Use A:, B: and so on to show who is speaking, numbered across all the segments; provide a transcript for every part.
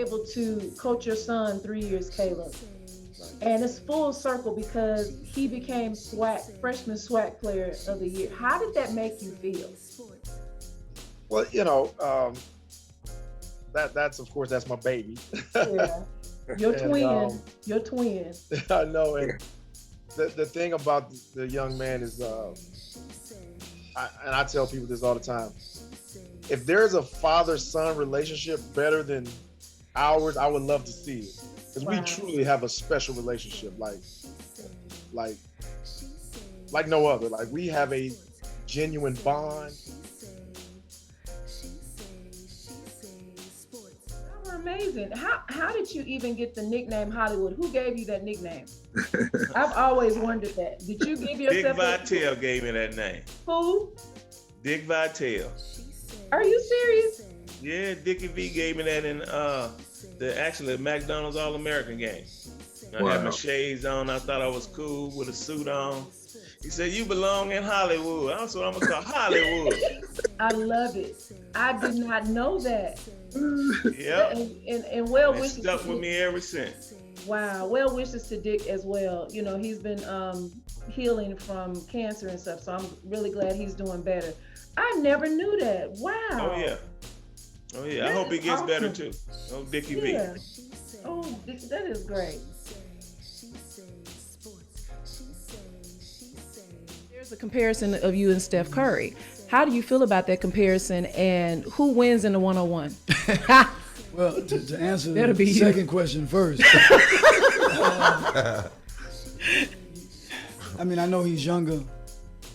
A: able to coach your son 3 years, Caleb. And it's full circle because he became freshman SWAC player of the year. How did that make you feel?
B: Well, that's of course that's my baby.
A: Yeah, your
B: And,
A: twin, your twin.
B: I know, and the thing about the young man is, I tell people this all the time. If there's a father-son relationship better than ours, I would love to see it, because we truly have a special relationship, like no other. Like, we have a genuine bond.
A: They were amazing. How did you even get the nickname Hollywood? Who gave you that nickname? I've always wondered that. Did you give yourself?
C: Dick Vitale gave me that name.
A: Who?
C: Dick Vitale.
A: Are you serious?
C: Yeah, Dickie V gave me that in the McDonald's All-American game. I had my shades on. I thought I was cool with a suit on. He said, "You belong in Hollywood." That's what I'm gonna call Hollywood.
A: I love it. I did not know that.
C: Yep.
A: And well
C: It
A: wishes.
C: stuck with me ever since.
A: Wow. Well wishes to Dick as well. You know, he's been healing from cancer and stuff, so I'm really glad he's doing better. I never knew that. Wow.
C: Oh yeah. Oh yeah. I hope he gets better too. Oh, Dickie V.
A: Yeah. Oh, that is great. There's a comparison of you and Steph Curry. How do you feel about that comparison, and who wins in the 101?
D: Well, to answer the second question first. I mean, I know he's younger,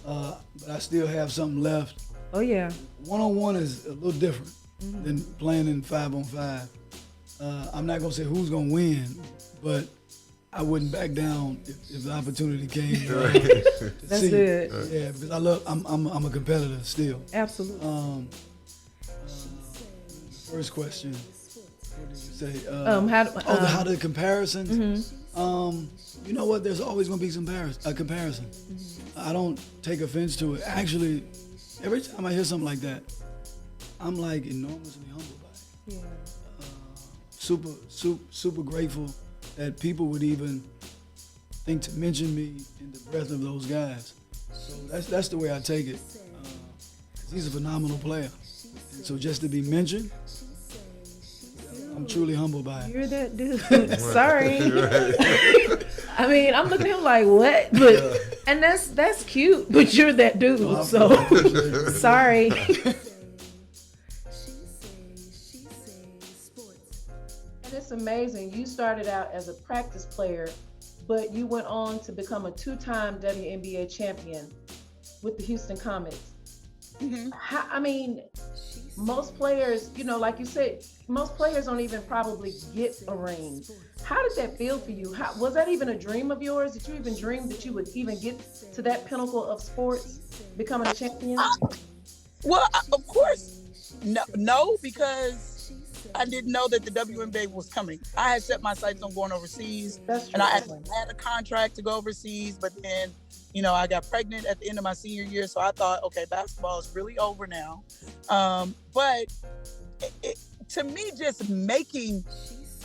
D: but I still have something left.
A: Oh yeah.
D: 1-on-1 is a little different than playing in 5-on-5. I'm not gonna say who's gonna win, but I wouldn't back down if the opportunity came.
A: That's good.
D: Yeah, because I'm a competitor still.
A: Absolutely.
D: First question. What did you say? How the comparisons. You know what? There's always gonna be a comparison. I don't take offense to it. Actually, every time I hear something like that, I'm like enormously humbled by it. Yeah. Super grateful that people would even think to mention me in the breath of those guys. So that's the way I take it. He's a phenomenal player. And so just to be mentioned, I'm truly humbled by it.
A: You're that dude. Sorry. I mean, I'm looking at him like, what? But and that's cute, but you're that dude. So sorry. And it's amazing. You started out as a practice player, but you went on to become a 2-time WNBA champion with the Houston Comets. I mean, most players, like you said, most players don't even probably get a ring. How did that feel for you? Was that even a dream of yours? Did you even dream that you would even get to that pinnacle of sports, becoming a champion?
E: Well, of course, no, because I didn't know that the WNBA was coming. I had set my sights on going overseas, and I had a contract to go overseas, but then I got pregnant at the end of my senior year, so I thought, okay, basketball is really over now. But to me, just making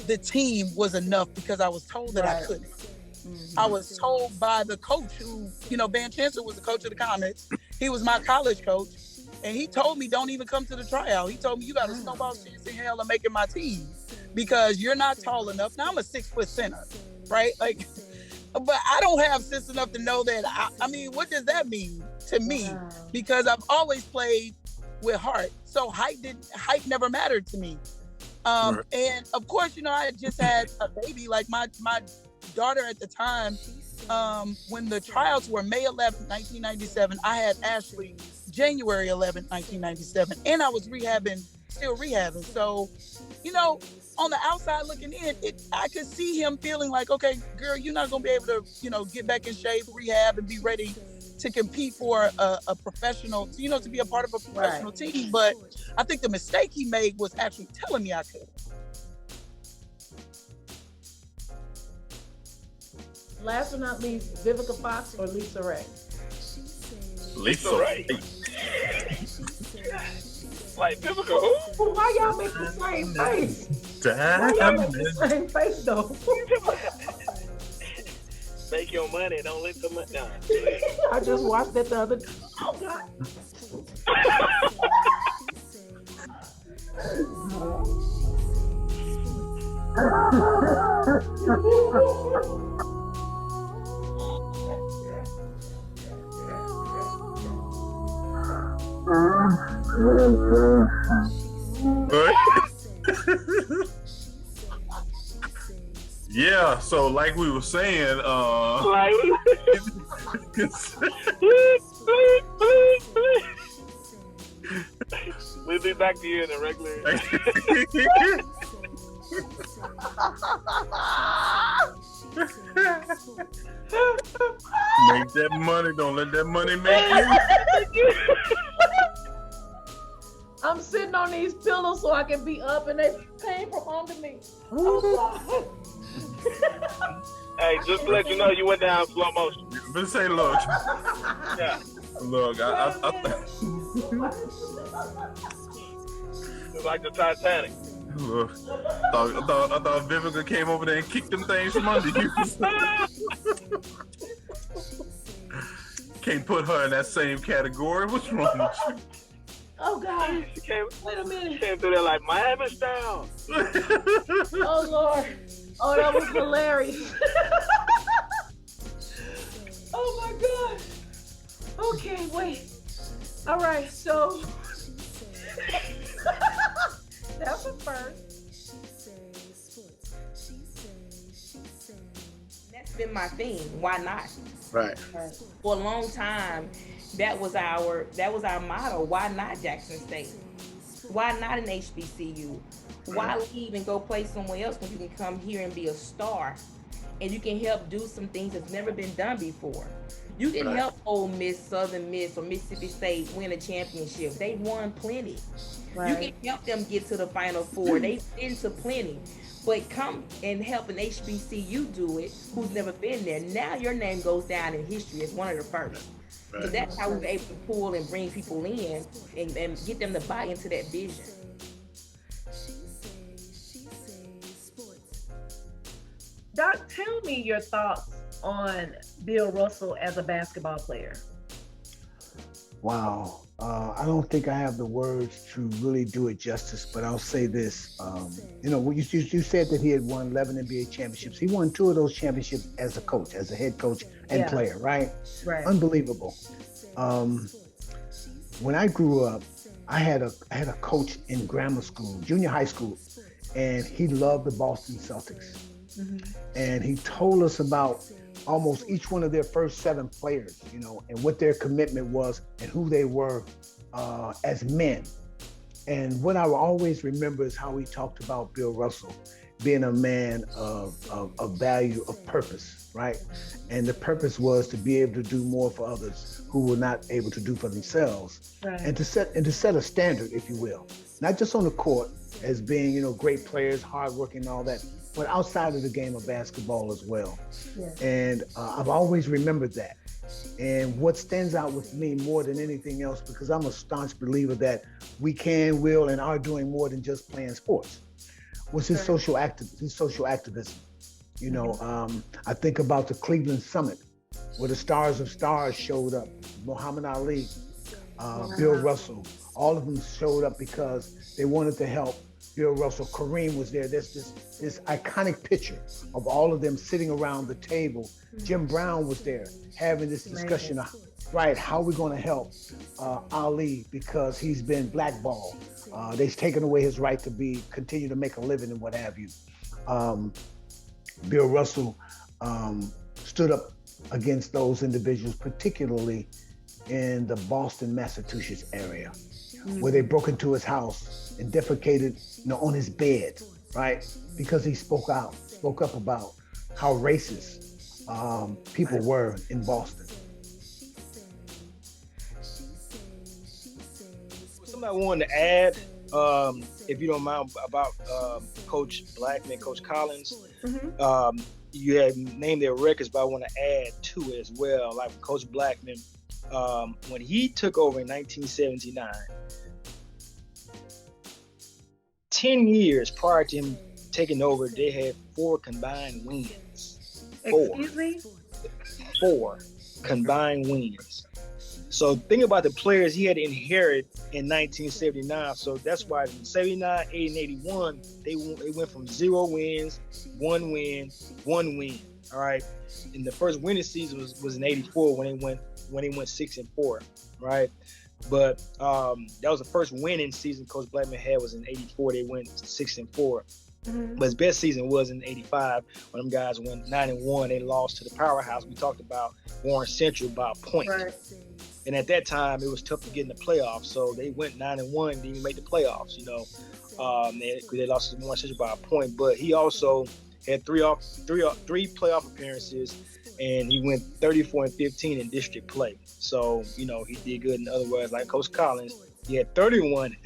E: the team was enough because I was told that I couldn't. I was told by the coach who, Van Chancellor was the coach of the Comets. He was my college coach, and he told me, don't even come to the tryout. He told me, you got a snowball chance in hell of making my team because you're not tall enough. Now, I'm a 6-foot center, right? But I don't have sense enough to know that. I mean, what does that mean to me? Because I've always played with heart. So height never mattered to me. And of course, I just had a baby. Like my daughter at the time, when the tryouts were May 11th, 1997, I had Ashley January 11th, 1997. And I was still rehabbing. So, on the outside looking in, I could see him feeling like, okay, girl, you're not going to be able to, get back in shape, rehab, and be ready to compete for a professional, to be a part of a professional team. But I think the mistake he made was actually telling me I could.
A: Last but not least, Vivica Fox or Lisa Ray?
F: Lisa Ray. Like Vivica who?
A: Why y'all make the same face? Why y'all make the same face though?
F: Make your money, don't let the money down.
A: I just watched that the other day. Oh God.
G: Yeah, so like we were saying,
F: we'll be back to you in a regular.
G: Make that money, don't let that money make you.
A: I'm sitting on these pillows so I can be up and they came from under me. Oh,
F: Hey, just to let you know, you went down slow motion.
G: But say, look.
F: Yeah.
G: Look, I
F: It's like the Titanic.
G: look, I thought Vivica came over there and kicked them things from under you. Can't put her in that same category. What's wrong with you?
A: Oh God.
F: Wait a minute. She came through there like Miami style.
A: Oh Lord. Oh, that was hilarious. Oh my God. Okay, wait. All right, so that's a first.
H: That's been my thing. Why not?
B: Right.
H: For a long time, that was our motto. Why not Jackson State? Why not an HBCU? Why leave and go play somewhere else when you can come here and be a star, and you can help do some things that's never been done before? You can help Ole Miss, Southern Miss, or Mississippi State win a championship. They won plenty. Right. You can help them get to the Final Four. They've been to plenty. But come and help an HBCU do it, who's never been there. Now your name goes down in history as one of the first. Right. So that's how we're able to pull and bring people in and get them to buy into that vision.
A: Doc, tell me your thoughts on Bill Russell as a basketball player.
I: Wow. I don't think I have the words to really do it justice, but I'll say this. You said that he had won 11 NBA championships. He won 2 of those championships as a coach, as a head coach and player, right?
A: Right.
I: Unbelievable. When I grew up, I had a coach in grammar school, junior high school, and he loved the Boston Celtics. Mm-hmm. And he told us about almost each one of their first 7 players, and what their commitment was and who they were as men. And what I will always remember is how he talked about Bill Russell being a man of value, of purpose, right? And the purpose was to be able to do more for others who were not able to do for themselves, right. and to set a standard, if you will, not just on the court as being, great players, hardworking and all that, but outside of the game of basketball as well. Yeah. And I've always remembered that. And what stands out with me more than anything else, because I'm a staunch believer that we can, will, and are doing more than just playing sports, was his social activism. I think about the Cleveland Summit, where the stars of stars showed up. Muhammad Ali, Bill Russell, all of them showed up because they wanted to help Bill Russell. Kareem was there. There's this iconic picture of all of them sitting around the table. Jim Brown was there having this discussion of, right, how we're going to help Ali because he's been blackballed. They've taken away his right to continue to make a living and what have you. Bill Russell stood up against those individuals, particularly in the Boston, Massachusetts area, where they broke into his house and defecated, on his bed, right? Because he spoke up about how racist people were in Boston.
J: Something I wanted to add, if you don't mind, about Coach Blackman, Coach Collins. Mm-hmm. You had named their records, but I want to add 2 as well. Like Coach Blackman, when he took over in 1979, 10 years prior to him taking over, they had 4 combined wins.
A: Excuse me?
J: 4 combined wins. So think about the players he had to inherit in 1979. So that's why in 79, 80, and 81, they went from 0 wins, 1 win, 1 win. All right. And the first winning season was in 84 when they went 6-4. Right. But that was the first winning season Coach Blackman had was in 84. They went 6-4. But his best season was in 85 when them guys went 9-1. They lost to the powerhouse we talked about, Warren Central, by a point. Right. And at that time, it was tough to get in the playoffs. So they went 9-1, didn't even make the playoffs. You know, they lost to Warren Central by a point. But he also had three playoff appearances, and he went 34-15 in district play. So you know he did good. In other words, like Coach Collins, he had 31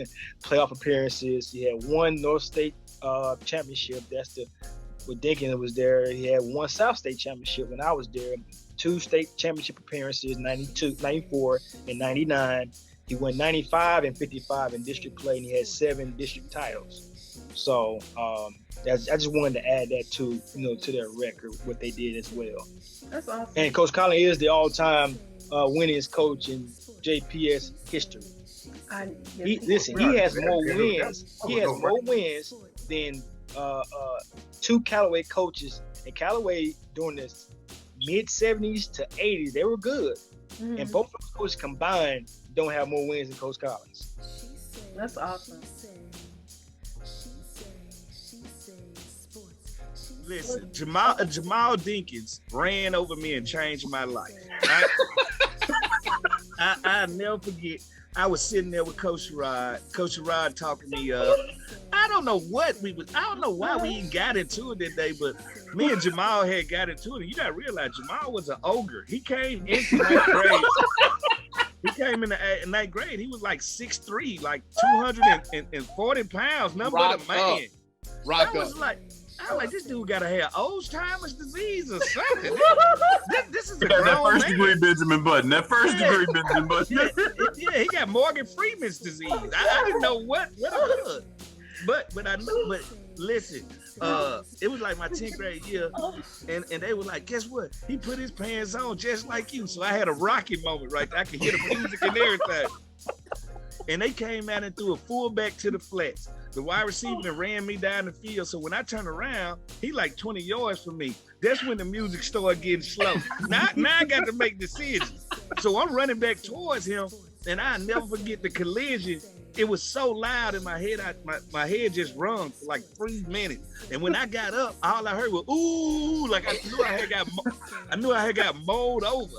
J: playoff appearances. He had 1 North State championship. That's when Dinkins was there. He had 1 South State championship when I was there. 2 state championship appearances, 92, 94, and 99. He went 95 and 55 in district play, and he had 7 district titles. So I just wanted to add that to their record, what they did as well.
A: That's awesome.
J: And Coach Collins is the all-time winningest coach in JPS history. He has more wins. He has more wins than 2 Callaway coaches. And Callaway during the mid-70s to 80s, they were good. And both of those coaches combined don't have more wins than Coach Collins.
A: That's awesome.
C: Listen, Jamal Dinkins ran over me and changed my life. I never forget. I was sitting there with Coach Rod. Coach Rod talking me up. I don't know why we even got into it that day, but me and Jamal had got into it. And you gotta realize Jamal was an ogre. He came into 9th grade. He came in the 9th grade. He was like 6'3", like 240 pounds, nothing but a man. I was like, this dude gotta have Alzheimer's disease or something. This is a grown
G: that first
C: man.
G: degree Benjamin Button.
C: Yeah, he got Morgan Freeman's disease. I didn't know what it was. But listen, it was like my 10th grade year, and they were like, guess what? He put his pants on just like you. So I had a Rocky moment right there. I could hear the music and everything. And they came out and threw a fullback to the flats. The wide receiver ran me down the field. So when I turned around, he like 20 yards from me. That's when the music started getting slow. Now I got to make decisions. So I'm running back towards him, and I never forget the collision. It was so loud in my head, my head just rung for like 3 minutes. And when I got up, all I heard was ooh, like I knew I had got mowed over.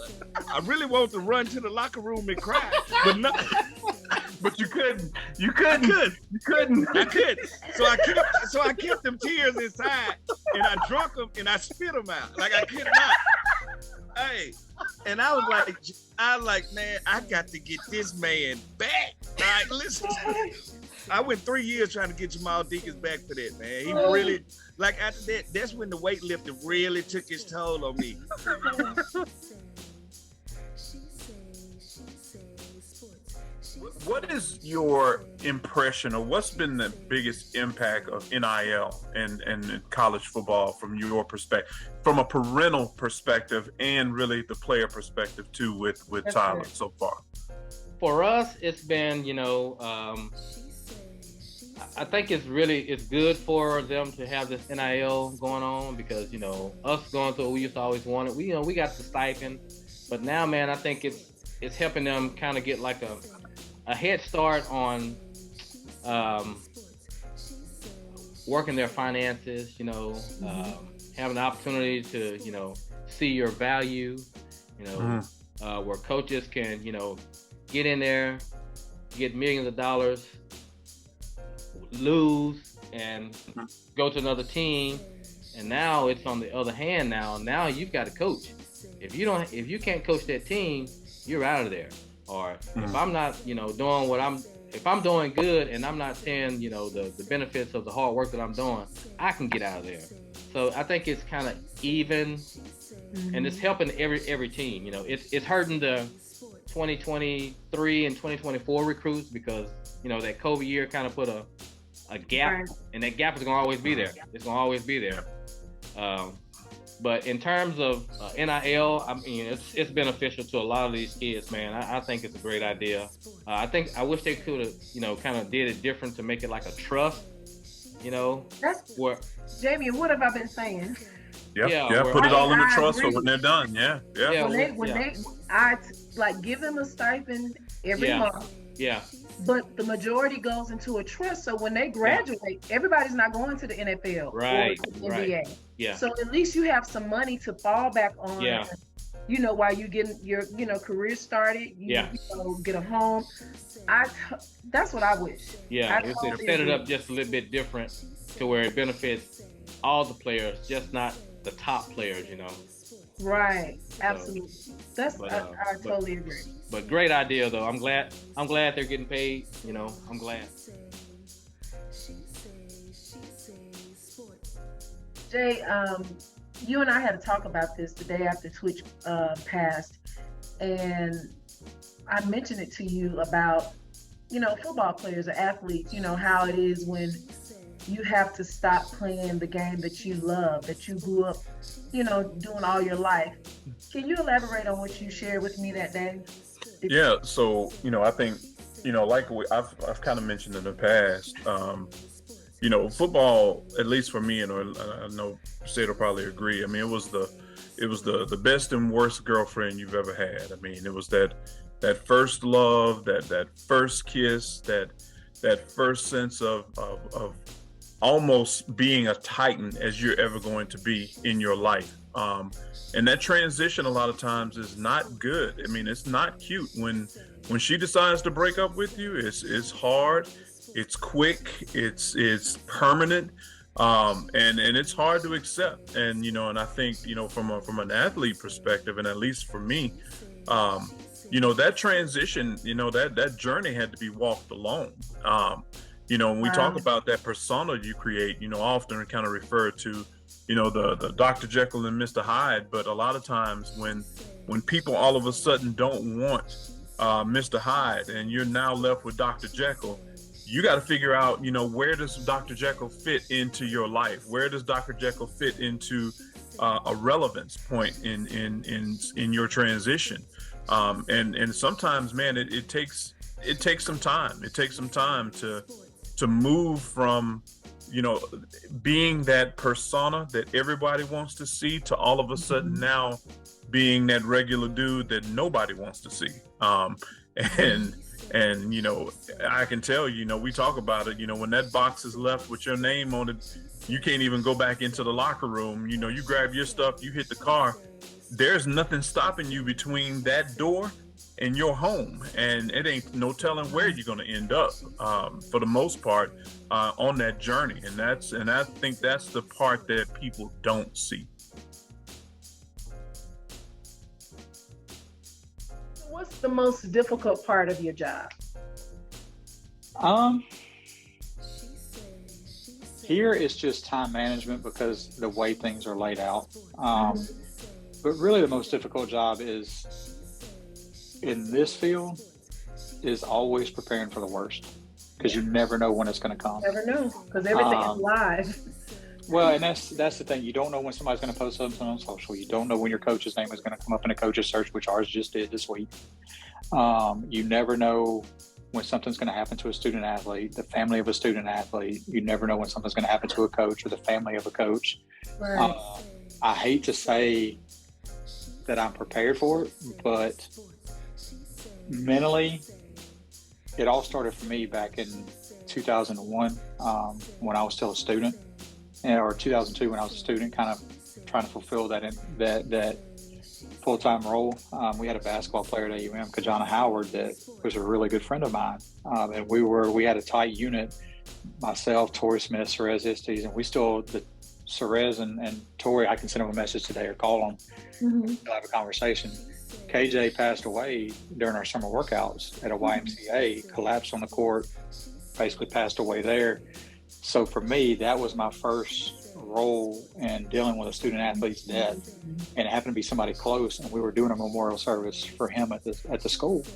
C: I really wanted to run to the locker room and cry, but no.
G: But you couldn't.
C: I couldn't. So I kept them tears inside, and I drunk them and I spit them out. Like I could not. Hey, and I was like, man, I got to get this man back. Like, listen, I went 3 years trying to get Jamal Dinkins back for that, man. He really, like after that, that's when the weightlifting really took its toll on me.
G: What is your impression, or what's been the biggest impact of NIL and college football from your perspective, from a parental perspective, and really the player perspective too, with Tyler so far?
K: For us, it's been, I think it's good for them to have this NIL going on because, us going through what we used to always wanted. We got the stipend, but now, man, I think it's helping them kind of get like a head start on working their finances, having the opportunity to, see your value, where coaches can, get in there, get millions of dollars, lose, and go to another team. And now it's on the other hand now you've got to coach. If you can't coach that team, you're out of there. Or if I'm not, doing if I'm doing good and I'm not seeing, the benefits of the hard work that I'm doing, I can get out of there. So I think it's kind of even, and it's helping every team. It's hurting the 2023 and 2024 recruits because, that COVID year kind of put a a gap, and that gap is gonna always be there. It's gonna always be there. But in terms of NIL, I mean, it's beneficial to a lot of these kids, man. I think it's a great idea. I wish they could have, kind of did it different to make it like a trust,
A: That's
K: where
A: Jamie. What have I been saying?
G: Yeah. Put it all in the trust for when they're done. Yeah.
A: I like give them a stipend every month.
K: Yeah.
A: But the majority goes into a trust. So when they graduate, everybody's not going to the NFL or to the NBA.
K: Yeah.
A: So at least you have some money to fall back on.
K: Yeah.
A: While you getting your career started, you get a home. That's what I wish.
K: Yeah, if they set it up just a little bit different to where it benefits all the players, just not the top players,
A: Right. Absolutely. I totally agree.
K: But great idea though. I'm glad they're getting paid. I'm glad.
A: Jay, you and I had to talk about this the day after Twitch passed, and I mentioned it to you about, football players or athletes, how it is when you have to stop playing the game that you love, that you grew up, doing all your life. Can you elaborate on what you shared with me that day?
G: Yeah, so I think like I've kind of mentioned in the past, football, at least for me, and I know Sid will probably agree. I mean, it was the best and worst girlfriend you've ever had. I mean, it was that first love, that first kiss, that first sense of almost being a titan as you're ever going to be in your life. And that transition a lot of times is not good. I mean, it's not cute. When she decides to break up with you, it's hard, it's quick, it's permanent, and it's hard to accept. And and I think from an athlete perspective, and at least for me, that transition, that journey had to be walked alone. When we talk about that persona you create, often kind of refer to the Dr. Jekyll and Mr. Hyde, but a lot of times when people all of a sudden don't want Mr. Hyde and you're now left with Dr. Jekyll, you got to figure out, where does Dr. Jekyll fit into your life? Where does Dr. Jekyll fit into a relevance point in your transition? And sometimes, man, it takes some time. It takes some time to move from being that persona that everybody wants to see to all of a sudden now being that regular dude that nobody wants to see. And I can tell we talk about it, when that box is left with your name on it, you can't even go back into the locker room. You grab your stuff, you hit the car. There's nothing stopping you between that door and your home, and it ain't no telling where you're going to end up for the most part on that journey. And I think that's the part that people don't see.
A: What's the most difficult part of your job?
L: Here it's just time management because the way things are laid out. But really the most difficult job is in this field is always preparing for the worst, because you never know when it's going to come.
A: Never know, because everything is live.
L: Well, and that's the thing. You don't know when somebody's going to post something on social. You don't know when your coach's name is going to come up in a coach's search, which ours just did this week. You never know when something's going to happen to a student athlete, the family of a student athlete. You never know when something's going to happen to a coach or the family of a coach.
A: Right.
L: I hate to say that I'm prepared for it, but mentally, it all started for me back in 2001 when I was still a student, or 2002 when I was a student, kind of trying to fulfill that full-time role. We had a basketball player at AUM, Kajana Howard, that was a really good friend of mine, and we had a tight unit. Myself, Tori Smith, Cerez Estes, and we still Cerez and Tori. I can send them a message today or call them. We'll have a conversation. KJ passed away during our summer workouts at a YMCA, collapsed on the court, basically passed away there. So for me, that was my first role in dealing with a student athlete's death, and it happened to be somebody close, and we were doing a memorial service for him at the school.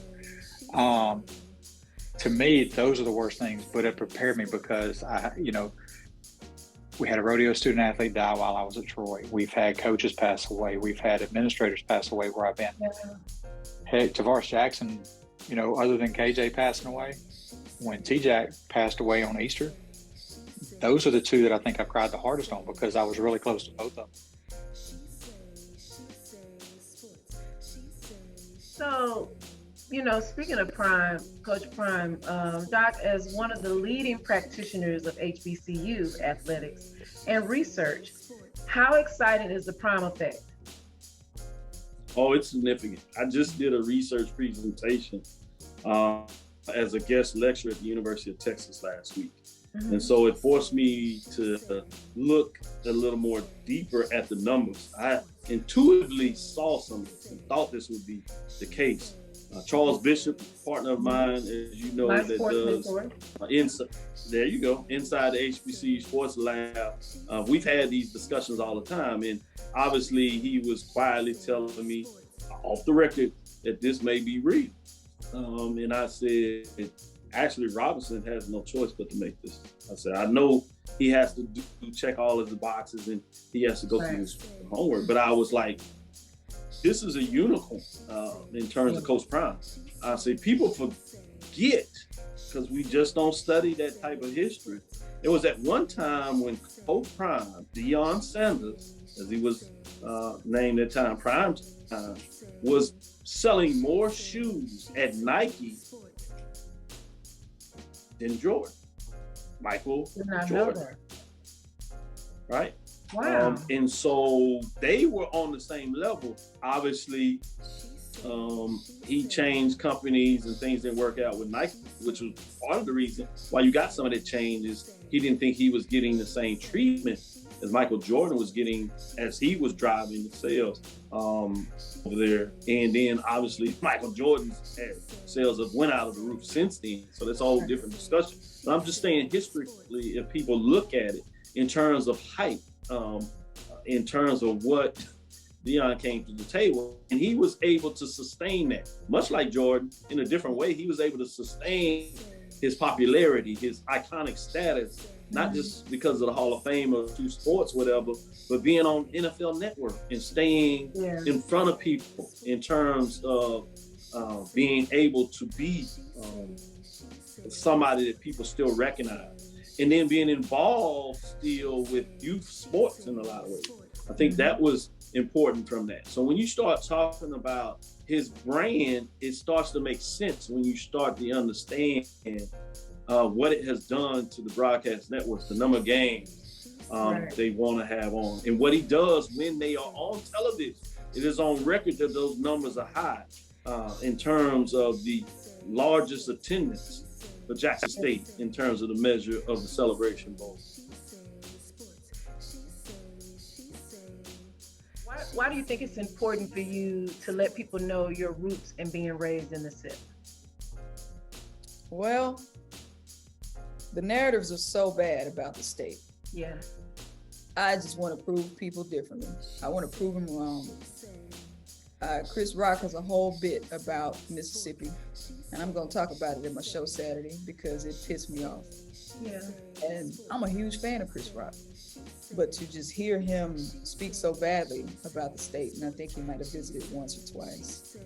L: to me, those are the worst things, but it prepared me because we had a rodeo student athlete die while I was at Troy. We've had coaches pass away. We've had administrators pass away where I've been. Yeah. Heck, Tavares Jackson, other than KJ passing away, when T-Jack passed away on Easter, those are the two that I think I've cried the hardest on because I was really close to both of them.
A: So, speaking of Prime, Coach Prime, Doc, as one of the leading practitioners of HBCU athletics and research, how exciting is the Prime effect?
M: Oh, it's significant. I just did a research presentation as a guest lecturer at the University of Texas last week. Mm-hmm. And so it forced me to look a little more deeper at the numbers. I intuitively saw something and thought this would be the case. Charles Bishop, partner of mine, as you know, that does there you go, inside the HBCU Sports Lab. We've had these discussions all the time, and obviously he was quietly telling me off the record that this may be real. And I said, actually, Robinson has no choice but to make this. I said, I know he has to check all of the boxes and he has to go through his homework, but I was like, this is a unicorn in terms of Coach Prime. I say people forget because we just don't study that type of history. It was at one time when Coach Prime, Deion Sanders, as he was named at time, Prime Time, was selling more shoes at Nike than Jordan. Michael Jordan. Right?
A: Wow.
M: And so they were on the same level. Obviously, he changed companies and things didn't work out with Nike, which was part of the reason why you got some of that change is he didn't think he was getting the same treatment as Michael Jordan was getting as he was driving the sales over there. And then obviously Michael Jordan's sales have went out of the roof since then. So that's a whole different discussion. But I'm just saying historically, if people look at it in terms of hype, in terms of what Deion came to the table, and he was able to sustain that. Much like Jordan, in a different way, he was able to sustain his popularity, his iconic status, not just because of the Hall of Fame or two sports, whatever, but being on NFL Network and staying in front of people in terms of being able to be somebody that people still recognize. And then being involved still with youth sports in a lot of ways. I think that was important from that. So when you start talking about his brand, it starts to make sense when you start to understand what it has done to the broadcast networks, the number of games they want to have on, and what he does when they are on television. It is on record that those numbers are high in terms of the largest attendance for Jackson State in terms of the measure of the Celebration Bowl.
A: Why do you think it's important for you to let people know your roots and being raised in the SIP?
N: Well, the narratives are so bad about the state.
A: Yeah.
N: I just want to prove people differently. I want to prove them wrong. Chris Rock has a whole bit about Mississippi, and I'm going to talk about it in my show Saturday because it pissed me off.
A: Yeah.
N: And I'm a huge fan of Chris Rock, but to just hear him speak so badly about the state, and I think he might have visited once or twice,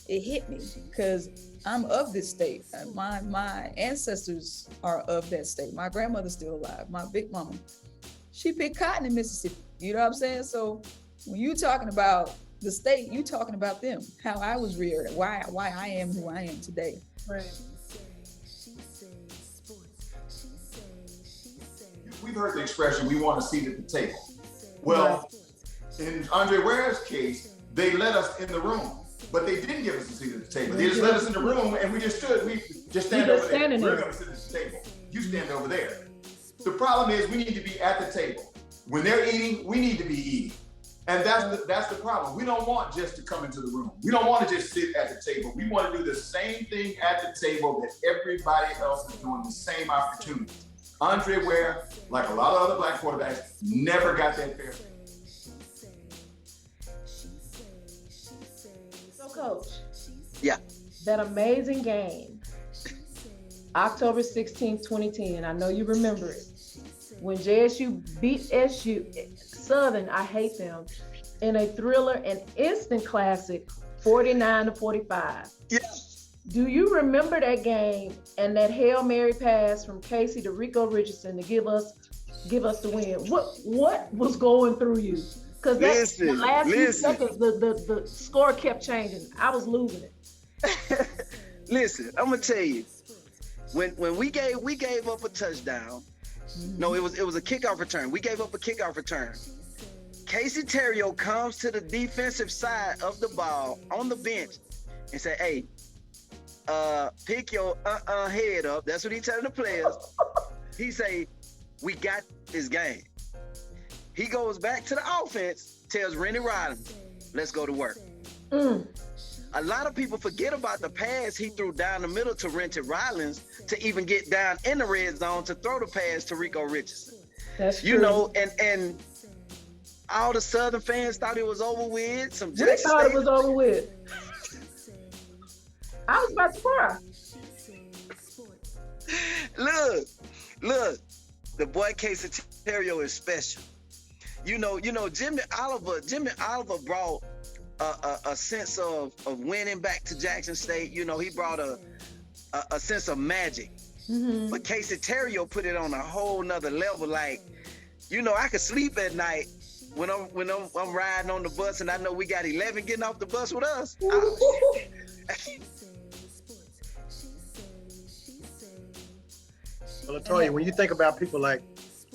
N: it hit me because I'm of this state. My ancestors are of that state. My grandmother's still alive. My big mama, she picked cotton in Mississippi. You know what I'm saying? So when you talking about the state, you talking about them, how I was reared, why I am who I am today.
A: Right.
O: We've heard the expression, we want a seat at the table. Well, in Andre Ware's case, they let us in the room, but they didn't give us a seat at the table. They just let us in the room and we just stood, we just stand over there. We're gonna sit at the table. You stand over there. The problem is we need to be at the table. When they're eating, we need to be eating. And that's the problem. We don't want just to come into the room. We don't want to just sit at the table. We want to do the same thing at the table that everybody else is doing, the same opportunity. Andre Ware, like a lot of other black quarterbacks, never got that fair.
A: So, Coach.
P: Yeah.
A: That amazing game October 16th, 2010. I know you remember it. When JSU beat SU Southern, I hate them, in a thriller and instant classic, 49-45.
J: Yes.
A: Do you remember that game and that Hail Mary pass from Casey to Rico Richardson to give us the win? What was going through you? Because the last few seconds, the score kept changing. I was losing it.
P: Listen, I'm gonna tell you, when we gave up a touchdown. No, it was a kickoff return. We gave up a kickoff return. Casey Terrio comes to the defensive side of the ball on the bench and say, "Hey, pick your head up." That's what he telling the players. He say, "We got this game." He goes back to the offense, tells Rennie Rollins, "Let's go to work." A lot of people forget about the pass he threw down the middle to Rennie Rollins to even get down in the red zone to throw the pass to Rico Richardson.
A: That's true.
P: You know, and all the Southern fans thought it was over with. Some Jackson
A: we thought
P: State.
A: it was over with. I was about to cry.
P: Look, the boy Casey Terrio is special. You know, Jimmy Oliver brought a sense of winning back to Jackson State. You know, he brought a sense of magic.
A: Mm-hmm.
P: But Casey Terrio put it on a whole nother level. Like, you know, I could sleep at night when I'm riding on the bus and I know we got 11 getting off the bus with us.
B: Well, Latoya, when you think about people like,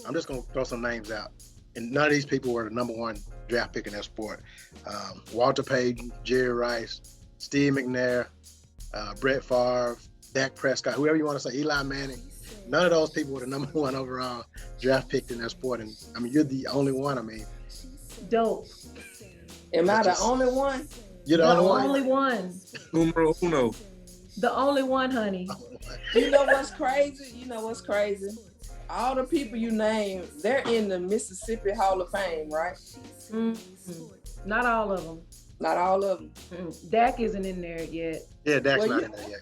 B: I'm just gonna throw some names out, and none of these people were the number one draft pick in their sport. Walter Payton, Jerry Rice, Steve McNair, Brett Favre, Dak Prescott, whoever you want to say, Eli Manning. None of those people were the number one overall draft pick in their sport. And I mean, you're the only one. I mean,
A: dope.
Q: Am I the only one?
B: You're the
A: only one.
C: Numero uno.
A: The only one, honey.
Q: You know what's crazy? All the people you name, they're in the Mississippi Hall of Fame, right?
A: Mm-hmm. Not all of them.
Q: Not all of them.
A: Mm-hmm. Dak isn't in there yet.
B: Yeah, Dak's not in there yet.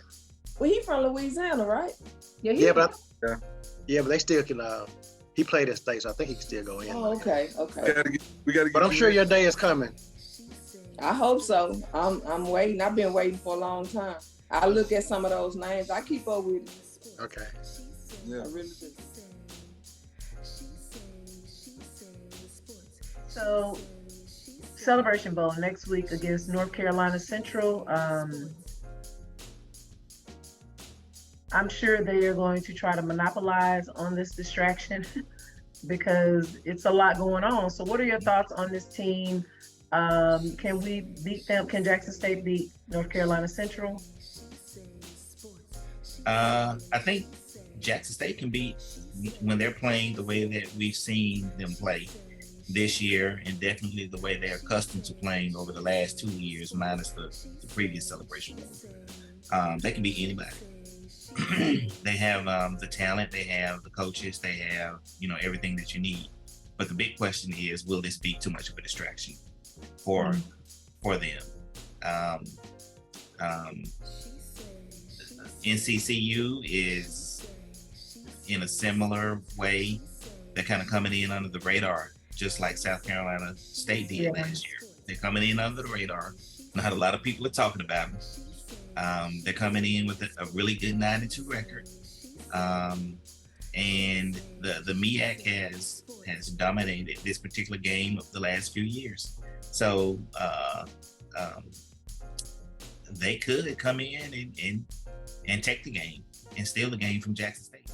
Q: Well, he from Louisiana, right?
A: Yeah,
B: but they still can. He played at State, so I think he can still go in.
Q: Oh, okay.
B: We gotta get. But I'm sure your day is coming.
Q: I hope so. I'm waiting. I've been waiting for a long time. I look at some of those names. I keep up with it.
B: Okay.
Q: Yeah. I really do.
A: So, Celebration Bowl next week against North Carolina Central. I'm sure they are going to try to monopolize on this distraction because it's a lot going on. So what are your thoughts on this team? Can we beat them? Can Jackson State beat North Carolina Central?
R: I think Jackson State can beat when they're playing the way that we've seen them play this year, and definitely the way they're accustomed to playing over the last 2 years, minus the previous Celebration Bowl. They can beat anybody. They have the talent, they have the coaches, they have, everything that you need. But the big question is, will this be too much of a distraction for them? NCCU is in a similar way. They're kind of coming in under the radar, just like South Carolina State did last year. They're coming in under the radar. Not a lot of people are talking about them. They're coming in with a really good 9-2 record. And the MEAC has dominated this particular game of the last few years. So they could come in and take the game and steal the game from Jackson State.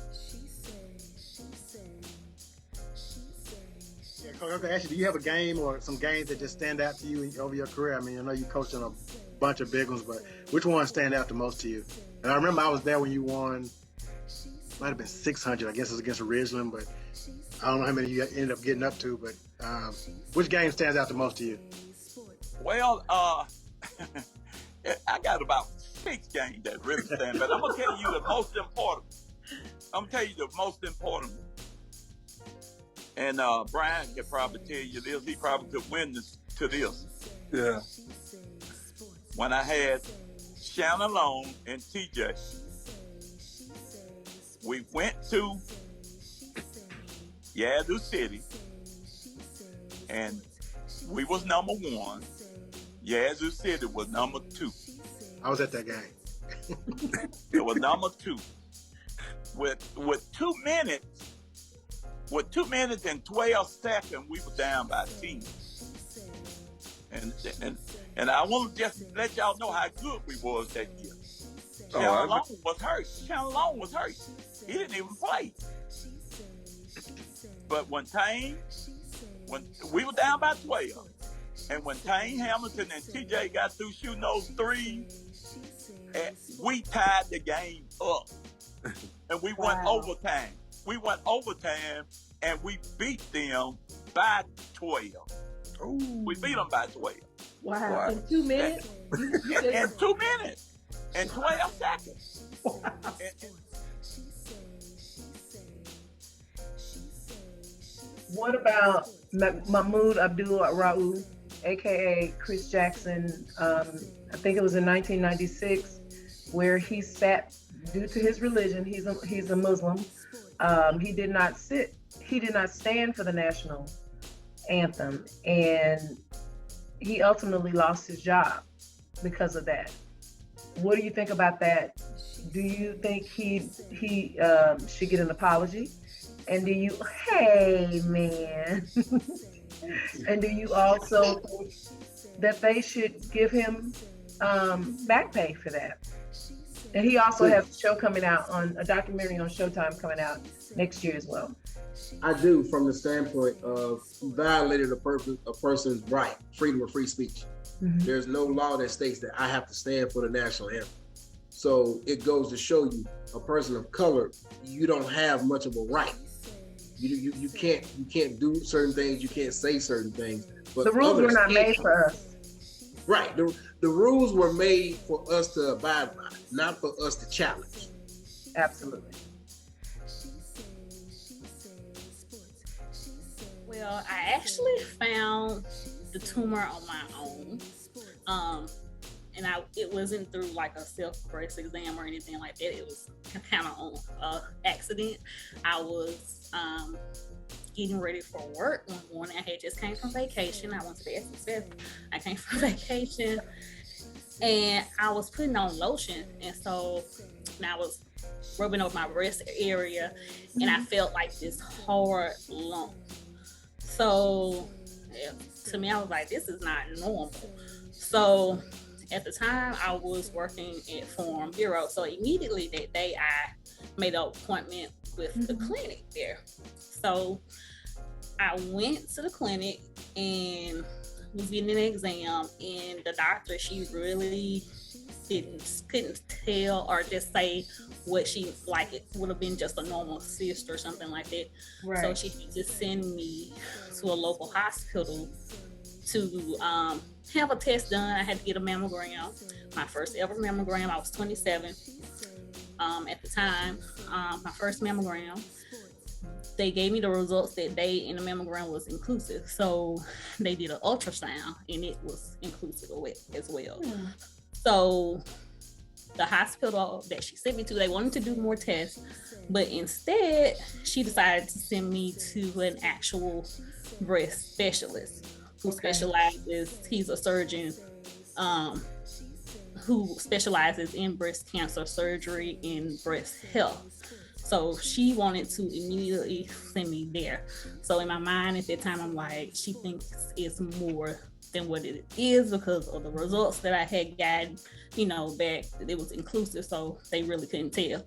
B: Yeah, Coach, actually, do you have a game or some games that just stand out to you over your career? I mean, I know you coached in a bunch of big ones, but which one stand out the most to you? And I remember I was there when you won, might have been 600, I guess it was against Ridgeland, but I don't know how many you ended up getting up to, but which game stands out the most to you?
S: Well, I got about 6 games that really stand, but I'm going to tell you the most important. And Brian can probably tell you this. He probably could win this.
G: Yeah.
S: When I had Shannon Long and TJ. we went to Yazoo City, and we was number 1. Yazoo City was number 2.
B: I was at that game.
S: It was number 2. With 2 minutes, with 2 minutes and 12 seconds, we were down by 10. And I want to just let y'all know how good we was that year. Shannon Long was hurt. Shannon Long was hurt. He didn't even play. But when we were down by 12, and when Tane Hamilton and TJ got through shooting those threes, we tied the game up. And we went overtime. We went overtime, and we beat them by 12. Ooh. We beat them by 12.
A: Wow. In 2 minutes?
S: In 2 minutes. And 12 seconds. Wow.
A: What about Mahmoud Abdul-Rauf, aka Chris Jackson? I think it was in 1996, where he sat due to his religion. He's a Muslim. He did not stand for the national anthem, and he ultimately lost his job because of that. What do you think about that? Do you think he should get an apology? And do you, hey man, and do you also think that they should give him back pay for that? And he also has a show coming out, a documentary on Showtime coming out next year as well.
T: I do, from the standpoint of he violated a person's right, freedom of free speech. Mm-hmm. There's no law that states that I have to stand for the national anthem. So it goes to show you, a person of color, you don't have much of a right. You can't do certain things, you can't say certain things. But
A: the rules were not made for us.
T: Right. The rules were made for us to abide by, not for us to challenge.
A: Absolutely.
U: Well, I actually found the tumor on my own. And it wasn't through like a self-breast exam or anything like that. It was kind of on accident. I was getting ready for work one morning. I had just came from vacation. I went to the SSF. I came from vacation and I was putting on lotion. And so I was rubbing over my breast area and I felt like this hard lump. So to me, I was like, this is not normal. So at the time, I was working at Forum Bureau. So immediately that day, I made an appointment with the clinic there. So I went to the clinic and was getting an exam, and the doctor, she really couldn't tell or just say what she, like it would have been just a normal cyst or something like that. Right. So she had to send me to a local hospital to have a test done. I had to get a mammogram, my first ever mammogram. I was 27 at the time. My first mammogram, they gave me the results that day, and the mammogram was inclusive. So they did an ultrasound, and it was inclusive as well. So the hospital that she sent me to, they wanted to do more tests, but instead she decided to send me to an actual breast specialist who specializes, he's a surgeon who specializes in breast cancer surgery and breast health. So she wanted to immediately send me there. So in my mind at that time, I'm like, she thinks it's more than what it is because of the results that I had gotten, back, it was inclusive, so they really couldn't tell.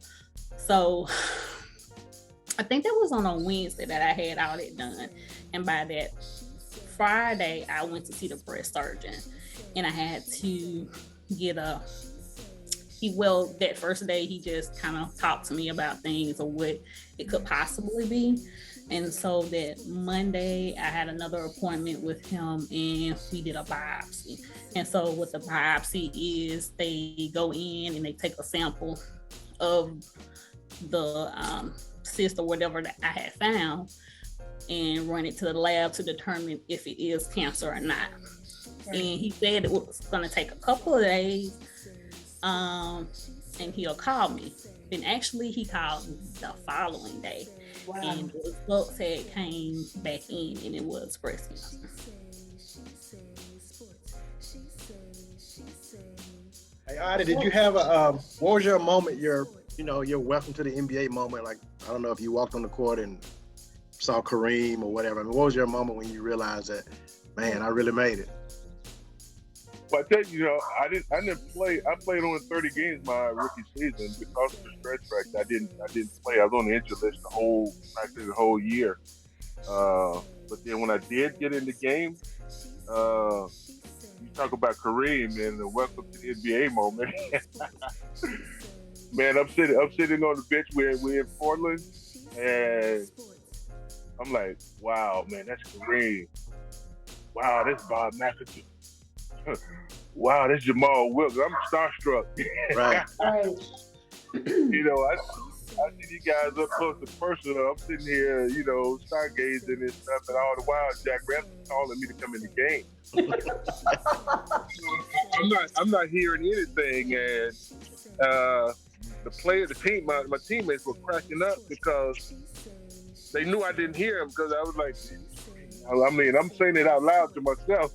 U: So I think that was on a Wednesday that I had all that done. And by that Friday, I went to see the breast surgeon, and I had to get that first day, he just kind of talked to me about things or what it could possibly be. And so that Monday, I had another appointment with him, and we did a biopsy. And so what the biopsy is, they go in and they take a sample of the cyst or whatever that I had found and run it to the lab to determine if it is cancer or not. Right. And he said it was going to take a couple of days, and he'll call me. And actually, he called the following day.
A: Wow.
U: And the results had came back in, and it was breast cancer.
J: Hey, Ida, did you have what was your moment, your welcome to the NBA moment? Like, I don't know if you walked on the court and saw Kareem or whatever. I mean, what was your moment when you realized that, man, I really made it?
D: Well, I tell you, I didn't play. I played only 30 games my rookie season because of the stretch fracture. I didn't play. I was on the injured list the whole year. But then when I did get in the game, you talk about Kareem and the welcome to the NBA moment. Man, I'm sitting on the bench. We're in Portland, and I'm like, wow, man, that's Kareem. Wow, that's Bob McAdoo. Wow, that's Jamal Wilkes. I'm starstruck.
J: Right.
D: I see you guys up close and personal. I'm sitting here, stargazing and stuff, and all the while Jack Ransom's calling me to come in the game. I'm not hearing anything, and the team, my teammates were cracking up because they knew I didn't hear him because I was like, I'm saying it out loud to myself.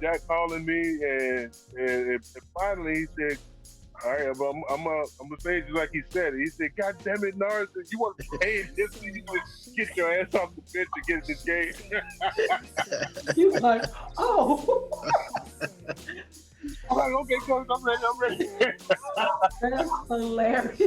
D: Jack calling me, and finally he said, "All right, I'm gonna say it just like he said it." He said, "God damn it, Norris, you want to pay this? You just get your ass off the bench and get in this game."
A: You like, oh.
D: I'm like, okay, coach, I'm ready.
A: That's hilarious.